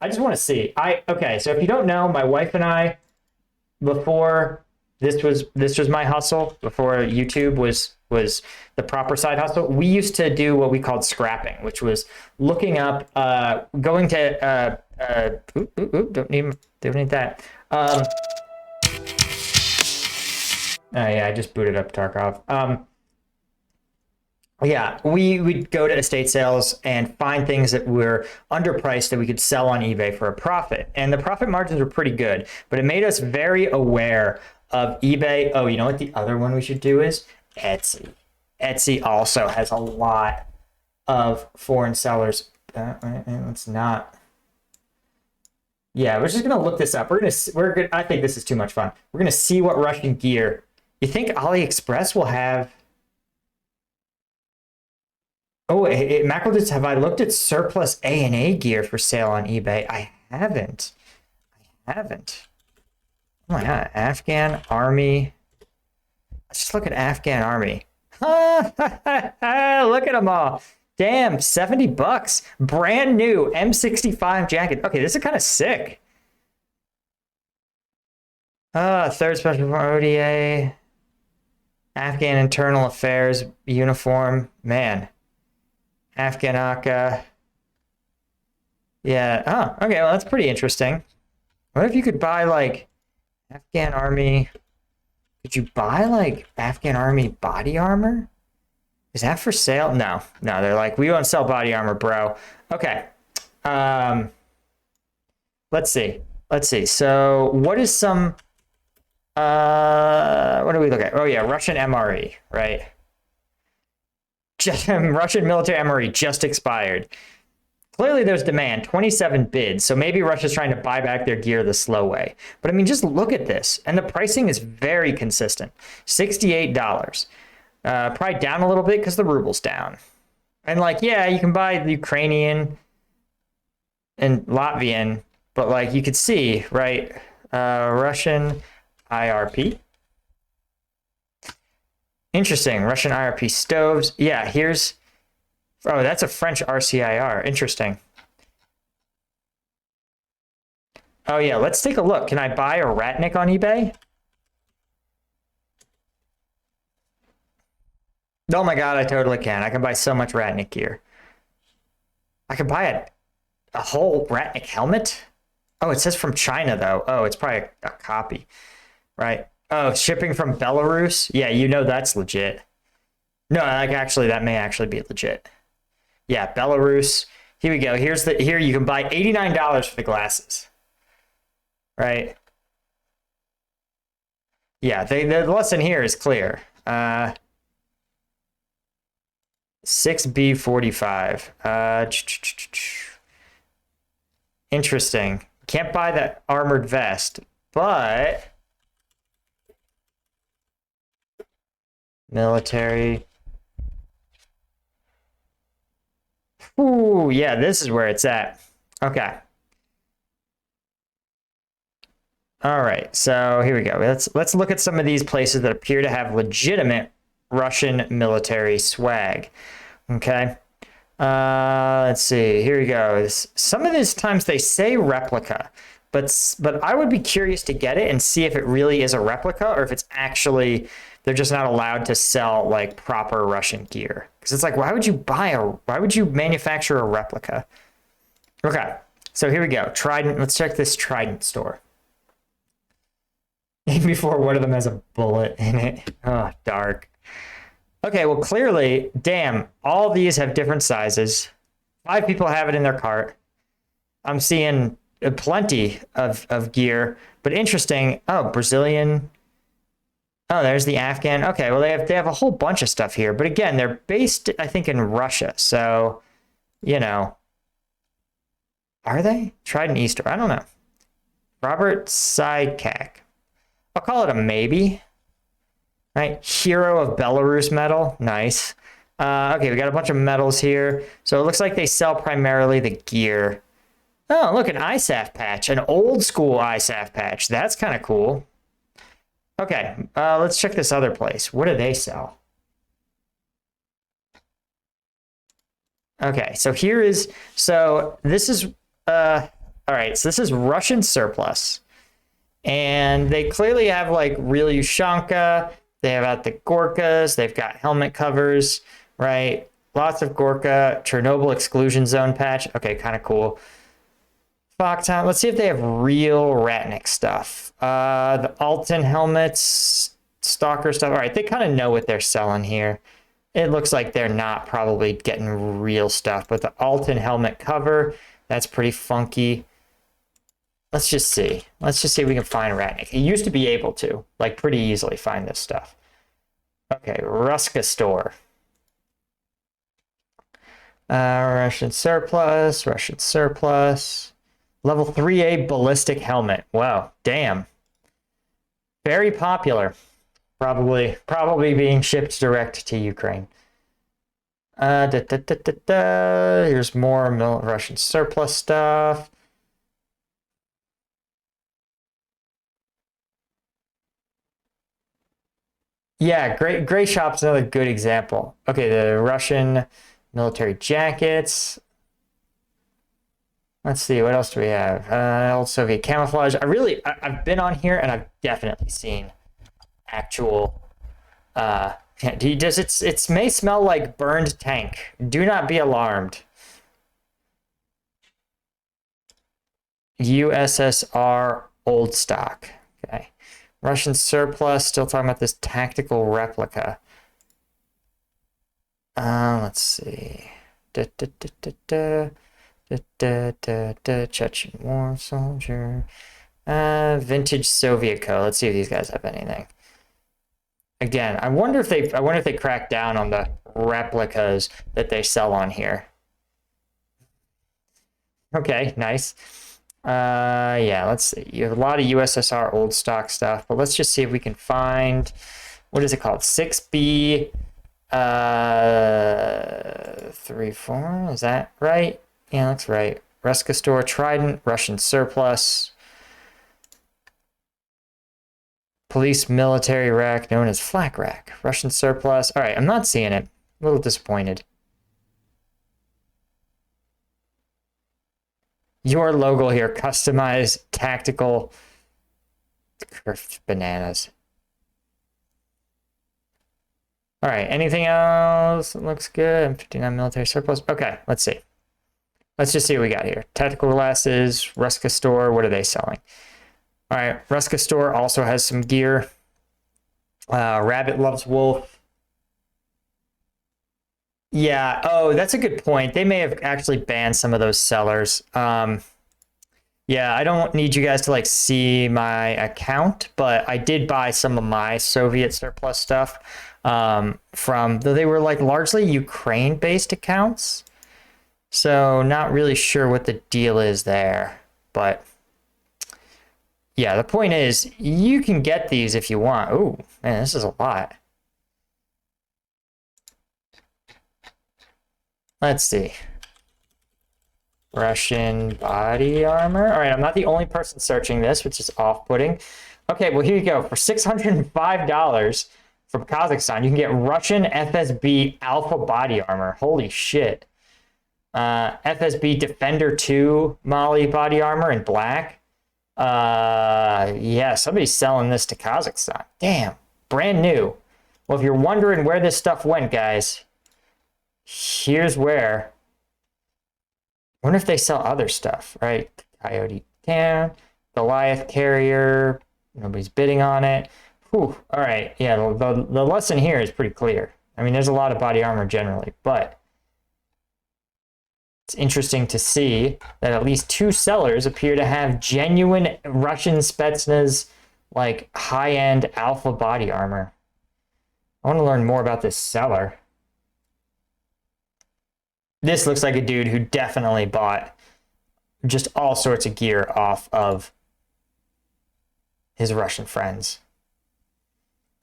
I just want to see. Okay, so if you don't know, my wife and I, before this was my hustle, before YouTube was the proper side hustle, we used to do what we called scrapping, which was looking up, going to, don't need that. Oh yeah, I just booted up Tarkov. Yeah, we would go to estate sales and find things that were underpriced that we could sell on eBay for a profit. And the profit margins were pretty good, but it made us very aware of eBay. Oh, you know what the other one we should do is Etsy. Etsy also has a lot of foreign sellers. Let's not. Yeah, we're just gonna look this up. We're good. I think this is too much fun. We're gonna see what Russian gear. You think AliExpress will have? Oh, Macro, have I looked at surplus A&A gear for sale on eBay? I haven't. Oh my God, Afghan Army. Let's just look at Afghan Army. Look at them all. Damn, $70. Brand new M65 jacket. Okay, this is kind of sick. Third special for ODA. Afghan Internal Affairs uniform. Man. Afghan Aka. Yeah. Oh, okay. Well, that's pretty interesting. What if you could buy like Afghan Army? Could you buy like Afghan Army body armor? Is that for sale? No. They're like, we won't sell body armor, bro. Okay. Let's see. So what is some, what do we look at? Oh yeah, Russian MRE, right? Russian military MRE just expired. Clearly there's demand, 27 bids. So maybe Russia's trying to buy back their gear the slow way. But I mean, just look at this. And the pricing is very consistent. $68. Probably down a little bit because the ruble's down. And like, yeah, you can buy the Ukrainian and Latvian, but like you could see, right? Russian IRP. Interesting. Russian IRP stoves. Yeah, here's... Oh, that's a French RCIR. Interesting. Oh, yeah, let's take a look. Can I buy a Ratnik on eBay? Oh my God, I totally can. I can buy so much Ratnik gear. I can buy a whole Ratnik helmet? Oh, it says from China, though. Oh, it's probably a copy, right? Oh, shipping from Belarus? Yeah, you know that's legit. No, like actually, that may actually be legit. Yeah, Belarus. Here we go. Here you can buy $89 for the glasses. Right? Yeah, the lesson here is clear. 6B45. Interesting. Can't buy that armored vest, but military. Ooh, yeah, this is where it's at. Okay. All right, so here we go. Let's look at some of these places that appear to have legitimate Russian military swag. Okay. Let's see. Here we go. Some of these times they say replica, but I would be curious to get it and see if it really is a replica or if it's actually they're just not allowed to sell like proper Russian gear. Because it's like, why would you manufacture a replica? Okay, so here we go. Trident. Let's check this Trident store. Before one of them has a bullet in it. Oh, dark. Okay, well, clearly, damn, all these have different sizes. 5 people have it in their cart. I'm seeing plenty of gear, but interesting. Oh, Brazilian. Oh, there's the Afghan. Okay, well, they have a whole bunch of stuff here. But again, they're based, I think, in Russia. So, you know. Are they? Trident Easter. I don't know. Robert Sidecack. I'll call it a maybe. Right? Hero of Belarus medal. Nice. Okay, we got a bunch of medals here. So it looks like they sell primarily the gear. Oh, look, an ISAF patch. An old school ISAF patch. That's kind of cool. Okay, let's check this other place. What do they sell? Okay, so this is, All right, so this is Russian surplus. And they clearly have like real Ushanka. They have out the Gorkas. They've got helmet covers, right? Lots of Gorka. Chernobyl exclusion zone patch. Okay, kind of cool. Fogtown. Let's see if they have real Ratnik stuff. The Alton helmets, Stalker stuff. All right, they kind of know what they're selling here. It looks like they're not probably getting real stuff, but the Alton helmet cover, that's pretty funky. Let's just see. Let's just see if we can find Ratnik. He used to be able to, like, pretty easily find this stuff. Okay, Ruska store. Russian surplus, Russian surplus. Level 3A ballistic helmet. Wow, damn. Very popular. Probably being shipped direct to Ukraine. Here's more Russian surplus stuff. Yeah, Gray Shop's another good example. Okay, the Russian military jackets. Let's see, what else do we have? Old Soviet camouflage. I've been on here and I've definitely seen actual. It may smell like burned tank. Do not be alarmed. USSR old stock. Okay. Russian surplus, still talking about this tactical replica. Let's see. Chechen war soldier. Vintage Soviet Co. Let's see if these guys have anything. Again, I wonder if they crack down on the replicas that they sell on here. Okay, nice. Yeah, let's see. You have a lot of USSR old stock stuff, but let's just see if we can find, what is it called? 6B 34, is that right? Yeah, that's right. Ruska store, Trident, Russian surplus. Police military rack known as flak rack. Russian surplus. All right, I'm not seeing it. A little disappointed. Your logo here, customized tactical curved bananas. All right, anything else that looks good? 59 military surplus. Okay, let's see. Let's just see what we got here. Tactical glasses, Ruska store, what are they selling? All right, Ruska store also has some gear. Rabbit loves wolf. Yeah, oh, that's a good point. They may have actually banned some of those sellers. Yeah, I don't need you guys to like see my account, but I did buy some of my Soviet surplus stuff from, though they were like largely Ukraine-based accounts. So not really sure what the deal is there, but yeah, the point is you can get these if you want. Oh, man, this is a lot. Let's see. Russian body armor. All right, I'm not the only person searching this, which is off-putting. Okay, well, here you go. For $605 from Kazakhstan, you can get Russian FSB Alpha body armor. Holy shit. FSB Defender 2 Mali body armor in black. Yeah, somebody's selling this to Kazakhstan. Damn, brand new. Well, if you're wondering where this stuff went, guys, here's where. I wonder if they sell other stuff, right? Coyote Town, Goliath Carrier, nobody's bidding on it. Whew, all right, yeah, the lesson here is pretty clear. I mean, there's a lot of body armor generally, but it's interesting to see that at least two sellers appear to have genuine Russian Spetsnaz, like high-end alpha body armor. I want to learn more about this seller. This looks like a dude who definitely bought just all sorts of gear off of his Russian friends.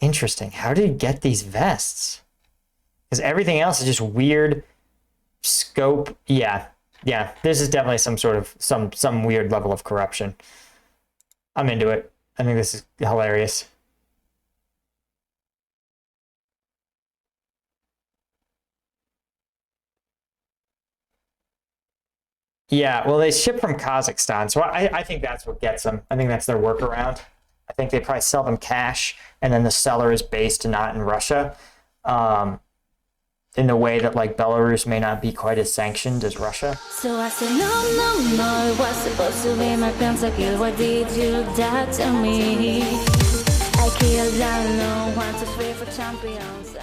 Interesting. How did he get these vests? Because everything else is just weird scope. Yeah. This is definitely some sort of some weird level of corruption. I'm into it. I think this is hilarious. Yeah, well, they ship from Kazakhstan, so I think that's what gets them. I think that's their workaround. I think they probably sell them cash, and then the seller is based not in Russia, in the way that like Belarus may not be quite as sanctioned as Russia. So I said, no, no, no, it was supposed to be my pentakill. Why did you do that to me? I killed, I know, 1, 2, 3 for champions.